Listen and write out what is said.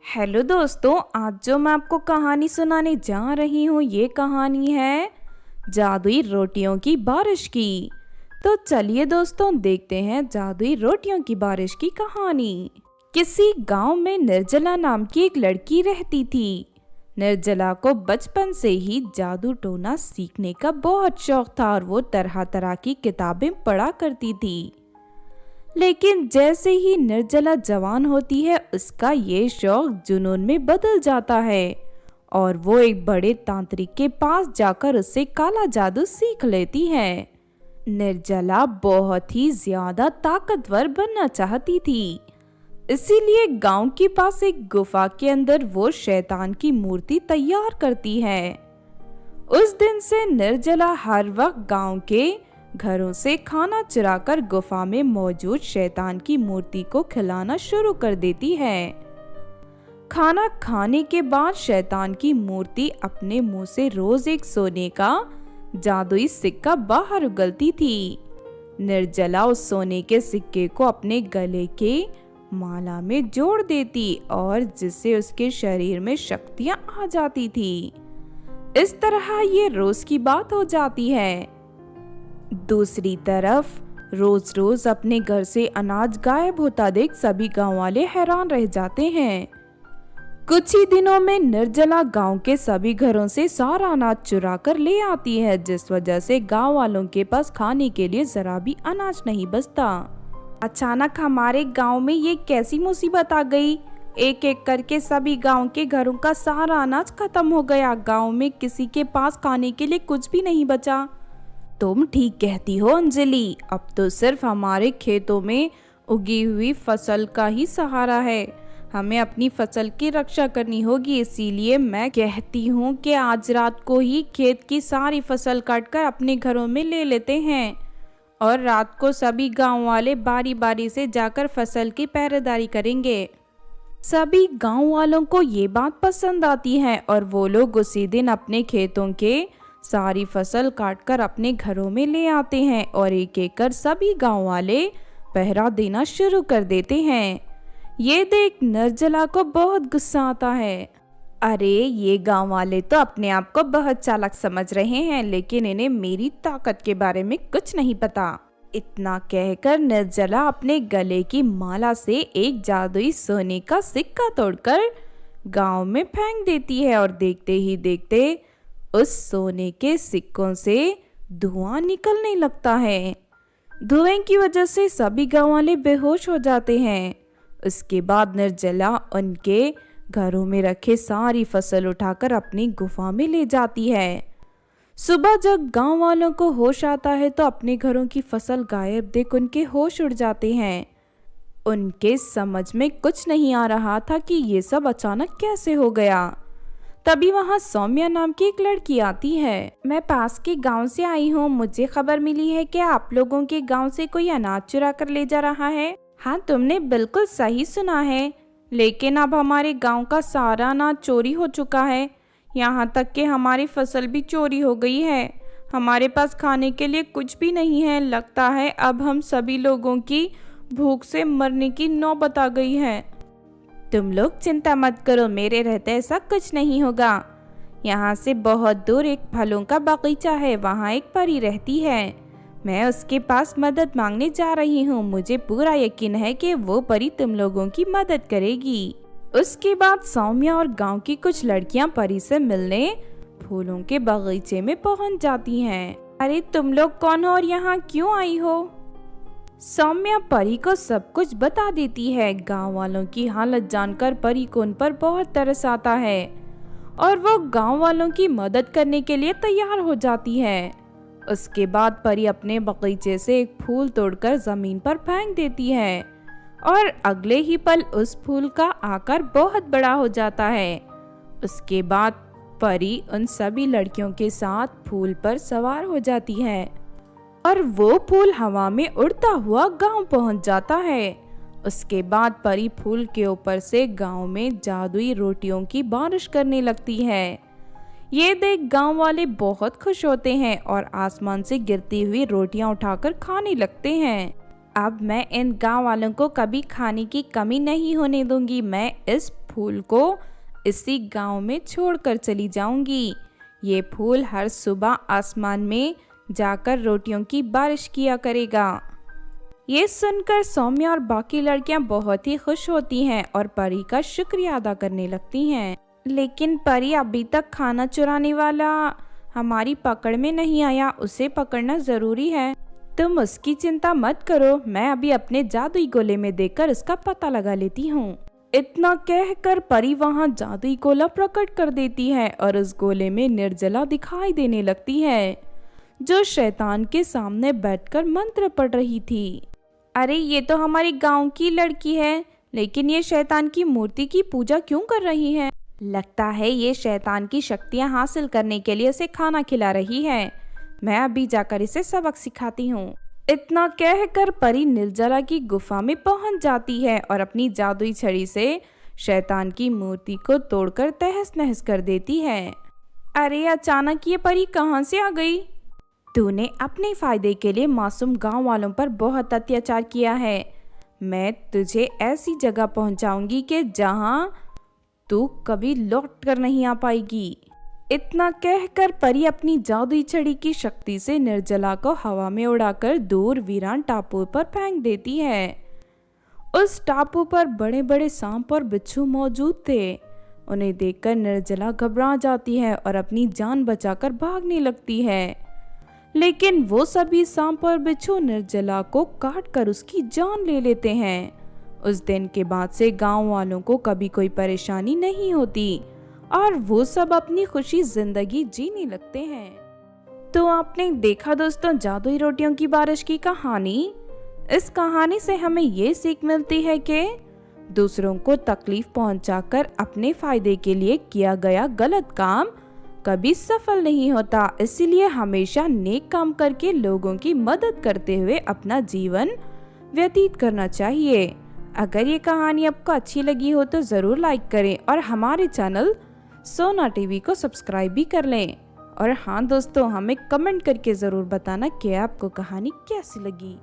Hello दोस्तों, आज जो मैं आपको कहानी सुनाने जा रही हूँ ये कहानी है जादुई रोटियों की बारिश की। तो चलिए दोस्तों देखते हैं जादुई रोटियों की बारिश की कहानी। किसी गांव में निर्जला नाम की एक लड़की रहती थी। निर्जला को बचपन से ही जादू टोना सीखने का बहुत शौक था और वो तरह तरह की किताबें पढ़ा करती थी। लेकिन जैसे ही निर्जला जवान होती है उसका ये शौक जुनून में बदल जाता है और वो एक बड़े तांत्रिक के पास जाकर उससे काला जादू सीख लेती है। निर्जला बहुत ही ज्यादा ताकतवर बनना चाहती थी, इसीलिए गांव के पास एक गुफा के अंदर वो शैतान की मूर्ति तैयार करती है। उस दिन से निर्जला हर वक्त गांव के घरों से खाना चुराकर गुफा में मौजूद शैतान की मूर्ति को खिलाना शुरू कर देती है। खाना खाने के बाद शैतान की मूर्ति अपने मुंह से रोज एक सोने का जादुई सिक्का बाहर उगलती थी। निर्जला उस सोने के सिक्के को अपने गले के माला में जोड़ देती और जिससे उसके शरीर में शक्तियां आ जाती थी। इस तरह ये रोज की बात हो जाती है। दूसरी तरफ रोज रोज अपने घर से अनाज गायब होता देख सभी गांव वाले हैरान रह जाते हैं। कुछ ही दिनों में निर्जला गांव के सभी घरों से सारा अनाज चुरा कर ले आती है, जिस वजह से गांव वालों के पास खाने के लिए जरा भी अनाज नहीं बचता। अचानक हमारे गांव में ये कैसी मुसीबत आ गई। एक एक करके सभी गांव के घरों का सारा अनाज खत्म हो गया। गांव में किसी के पास खाने के लिए कुछ भी नहीं बचा। तुम ठीक कहती हो अंजलि, अब तो सिर्फ हमारे खेतों में उगी हुई फसल का ही सहारा है। हमें अपनी फसल की रक्षा करनी होगी, इसीलिए मैं कहती हूँ कि आज रात को ही खेत की सारी फसल काटकर अपने घरों में ले लेते हैं और रात को सभी गांव वाले बारी बारी से जाकर फसल की पहरेदारी करेंगे। सभी गांव वालों को ये बात पसंद आती है और वो लोग उसी दिन अपने खेतों के सारी फसल काटकर अपने घरों में ले आते हैं और एक एक कर सभी गांव वाले पहरा देना शुरू कर देते हैं। ये देख निर्जला को बहुत गुस्सा आता है। अरे ये गांव वाले तो अपने आप को बहुत चालाक समझ रहे हैं, लेकिन इन्हें मेरी ताकत के बारे में कुछ नहीं पता। इतना कहकर निर्जला अपने गले की माला से एक जादुई सोने का सिक्का तोड़कर गांव में फेंक देती है और देखते ही देखते उस सोने के सिक्कों से धुआं निकलने लगता है। धुएं की वजह से सभी गांव वाले बेहोश हो जाते हैं। उसके बाद निर्जला उनके घरों में रखे सारी फसल उठाकर अपनी गुफा में ले जाती है। सुबह जब गांव वालों को होश आता है तो अपने घरों की फसल गायब देख उनके होश उड़ जाते हैं। उनके समझ में कुछ नहीं आ रहा था कि ये सब अचानक कैसे हो गया। तभी वहाँ सौम्या नाम की एक लड़की आती है। मैं पास के गांव से आई हूँ, मुझे खबर मिली है कि आप लोगों के गांव से कोई अनाज चुरा कर ले जा रहा है। हाँ, तुमने बिल्कुल सही सुना है, लेकिन अब हमारे गांव का सारा अनाज चोरी हो चुका है। यहाँ तक कि हमारी फसल भी चोरी हो गई है। हमारे पास खाने के लिए कुछ भी नहीं है। लगता है अब हम सभी लोगों की भूख से मरने की नौबत आ गई है। तुम लोग चिंता मत करो, मेरे रहते ऐसा कुछ नहीं होगा। यहाँ से बहुत दूर एक फलों का बगीचा है, वहाँ एक परी रहती है। मैं उसके पास मदद मांगने जा रही हूँ। मुझे पूरा यकीन है कि वो परी तुम लोगों की मदद करेगी। उसके बाद सौम्या और गांव की कुछ लड़कियाँ परी से मिलने फूलों के बगीचे में पहुँच जाती हैं। अरे तुम लोग कौन हो और यहाँ क्यों आई हो? सौम्या परी को सब कुछ बता देती है। गांव वालों की हालत जानकर परी को उन पर बहुत तरस आता है और वो गांव वालों की मदद करने के लिए तैयार हो जाती है। उसके बाद परी अपने बगीचे से एक फूल तोड़कर जमीन पर फेंक देती है और अगले ही पल उस फूल का आकार बहुत बड़ा हो जाता है। उसके बाद परी उन सभी लड़कियों के साथ फूल पर सवार हो जाती है और वो फूल हवा में उड़ता हुआ गांव पहुंच जाता है। उसके बाद परी फूल के ऊपर से गांव में जादुई रोटियों की बारिश करने लगती है। ये देख गांव वाले बहुत खुश होते हैं और आसमान से गिरती हुई रोटियां उठाकर खाने लगते हैं। अब मैं इन गांव वालों को कभी खाने की कमी नहीं होने दूंगी। मैं इस फूल को इसी गांव में छोड़कर चली जाऊंगी। ये फूल हर सुबह आसमान में जाकर रोटियों की बारिश किया करेगा। ये सुनकर सौम्या और बाकी लड़कियां बहुत ही खुश होती हैं और परी का शुक्रिया अदा करने लगती हैं। लेकिन परी, अभी तक खाना चुराने वाला हमारी पकड़ में नहीं आया, उसे पकड़ना जरूरी है। तुम उसकी चिंता मत करो, मैं अभी अपने जादुई गोले में देखकर उसका पता लगा लेती हूँ। इतना कहकर परी वहाँ जादुई गोला प्रकट कर देती है और उस गोले में निर्जला दिखाई देने लगती है, जो शैतान के सामने बैठकर मंत्र पढ़ रही थी। अरे ये तो हमारे गांव की लड़की है, लेकिन ये शैतान की मूर्ति की पूजा क्यों कर रही है? लगता है ये शैतान की शक्तियां हासिल करने के लिए उसे खाना खिला रही है। मैं अभी जाकर इसे सबक सिखाती हूँ। इतना कहकर परी निर्जला की गुफा में पहुंच जाती है और अपनी जादुई छड़ी से शैतान की मूर्ति को तोड़कर तहस नहस कर देती है। अरे अचानक ये परी कहाँ से आ गई? तूने अपने फायदे के लिए मासूम गांव वालों पर बहुत अत्याचार किया है। मैं तुझे ऐसी जगह पहुंचाऊंगी कि जहां तू कभी लौट कर नहीं आ पाएगी। इतना कहकर परी अपनी जादुई छड़ी की शक्ति से निर्जला को हवा में उड़ाकर दूर वीरान टापू पर फेंक देती है। उस टापू पर बड़े बड़े सांप और बिच्छू मौजूद थे। उन्हें देखकर निर्जला घबरा जाती है और अपनी जान बचाकर भागने लगती है, लेकिन वो सभी सांप और बिच्छू निर्जला को काटकर उसकी जान ले लेते हैं। उस दिन के बाद से गांव वालों को कभी कोई परेशानी नहीं होती और वो सब अपनी खुशी जिंदगी जीने लगते हैं। तो आपने देखा दोस्तों जादुई रोटियों की बारिश की कहानी। इस कहानी से हमें ये सीख मिलती है कि दूसरों को तकलीफ पहुंचाकर अपने फायदे के लिए किया गया गलत काम कभी सफल नहीं होता। इसीलिए हमेशा नेक काम करके लोगों की मदद करते हुए अपना जीवन व्यतीत करना चाहिए। अगर ये कहानी आपको अच्छी लगी हो तो ज़रूर लाइक करें और हमारे चैनल सोना टीवी को सब्सक्राइब भी कर लें। और हाँ दोस्तों, हमें कमेंट करके ज़रूर बताना कि आपको कहानी कैसी लगी।